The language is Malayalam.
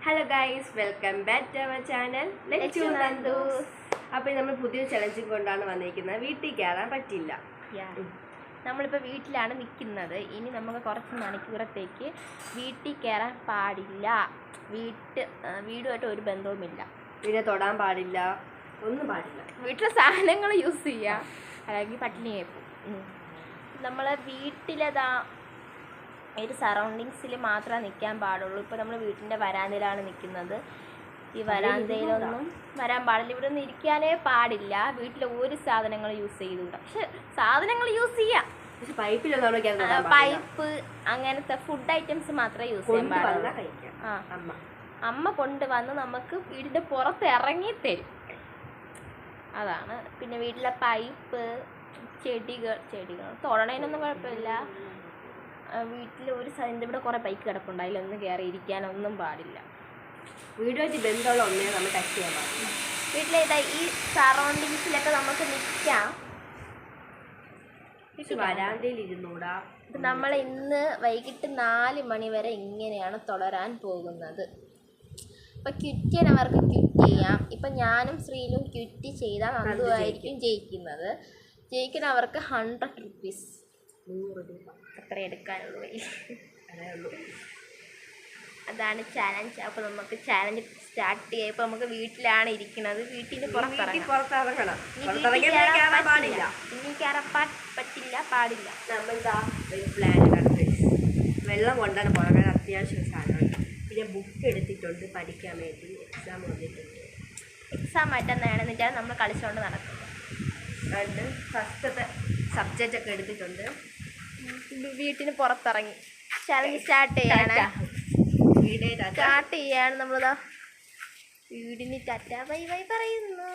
Hello guys, welcome back to our channel let's Nandus. അപ്പോൾ നമ്മൾ പുതിയ ചലഞ്ചും കൊണ്ടാണ് വന്നിരിക്കുന്നത്. വീട്ടിൽ കയറാൻ പറ്റില്ല. നമ്മളിപ്പോൾ വീട്ടിലാണ് നിൽക്കുന്നത്. ഇനി നമുക്ക് കുറച്ച് മണിക്കൂറത്തേക്ക് വീട്ടിൽ കയറാൻ പാടില്ല. വീടുമായിട്ട് ഒരു ബന്ധവുമില്ല. വീടിനെ തൊടാൻ പാടില്ല, ഒന്നും പാടില്ല. വീട്ടിലെ സാധനങ്ങൾ യൂസ് ചെയ്യാം, അല്ലെങ്കിൽ പട്ടിണിയായി പോകും. നമ്മളെ വീട്ടിലേതാ ഒരു സറൗണ്ടിങ്സിൽ മാത്രമേ നിൽക്കാൻ പാടുള്ളൂ. ഇപ്പോൾ നമ്മൾ വീട്ടിൻ്റെ വരാന്തയിലാണ് നിൽക്കുന്നത്. ഈ വരാന്തയിലൊന്നും വരാൻ പാടില്ല. ഇവിടെ ഒന്നും ഇരിക്കാനേ പാടില്ല. വീട്ടിലെ ഒരു സാധനങ്ങൾ യൂസ് ചെയ്തുകൂടാ. പക്ഷെ സാധനങ്ങൾ യൂസ് ചെയ്യാം. പക്ഷെ പൈപ്പിലൊന്നും പൈപ്പ് അങ്ങനത്തെ ഫുഡ് ഐറ്റംസ് മാത്രമേ യൂസ് ചെയ്യാൻ പാടുള്ളൂ. അമ്മ കൊണ്ടുവന്ന് നമുക്ക് വീടിൻ്റെ പുറത്ത് ഇറങ്ങി തരും. അതാണ്. പിന്നെ വീട്ടിലെ പൈപ്പ്, ചെടികൾ തൊടണേനൊന്നും കുഴപ്പമില്ല. വീട്ടിൽ ഒരു ഇതിൻ്റെ ഇവിടെ കുറേ ബൈക്ക് കിടപ്പുണ്ട്, അതിലൊന്നും കയറി ഇരിക്കാനൊന്നും പാടില്ല. വീടുമായിട്ട് ബന്ധമുള്ള ഒന്നേ നമ്മൾ ടച്ച് ചെയ്യാൻ പാടില്ല. വീട്ടിലെ ഈ സറൗണ്ടിങ്സിലൊക്കെ നമുക്ക് നിൽക്കാം. വരാന്തയിൽ ഇരുന്നൂടാ. നമ്മൾ ഇന്ന് വൈകിട്ട് 4 മണി വരെ ഇങ്ങനെയാണ് തുടരാൻ പോകുന്നത്. ഇപ്പം ക്വിറ്റിനവർക്ക് ക്വിറ്റ് ചെയ്യാം. ഇപ്പം ഞാനും ശ്രീലും ക്വിറ്റ് ചെയ്താൽ നന്ദുവായിരിക്കും ജയിക്കുന്നത്. ജയിക്കുന്നവർക്ക് 100 rupees, 100 രൂപ അത്ര എടുക്കാനുള്ളൂ. അതാണ് ചാലഞ്ച്. അപ്പോൾ നമുക്ക് ചാലഞ്ച് സ്റ്റാർട്ട് ചെയ്യാം. ഇപ്പോൾ നമുക്ക് വീട്ടിലാണ് ഇരിക്കുന്നത്. വീട്ടിൽ നിന്ന് പുറത്തിറങ്ങണം. ഇനി കയറാൻ പറ്റില്ല, പാടില്ല. നമ്മളെന്താ ഒരു പ്ലാൻ കണ്ടു. വെള്ളം കൊണ്ടാണ് പുറമേ അത്യാവശ്യം സാധനമുണ്ട്. പിന്നെ ബുക്ക് എടുത്തിട്ടുണ്ട് പഠിക്കാൻ വേണ്ടി. എക്സാം വന്നിട്ടുണ്ട്. എക്സാം ആയിട്ടെന്നാണ് എന്നിട്ടാണ് നമ്മൾ കളിച്ചുകൊണ്ട് നടക്കുന്നത്. അതുകൊണ്ട് ഫസ്റ്റത്തെ സബ്ജക്റ്റ് ഒക്കെ എടുത്തിട്ടുണ്ട്. വീട്ടിന് പുറത്തിറങ്ങി ചാലഞ്ച് സ്റ്റാർട്ട് ചെയ്യാണ്. നമ്മളിതാ വീടിന് ടാറ്റ ബൈ ബൈ പറയുന്നു.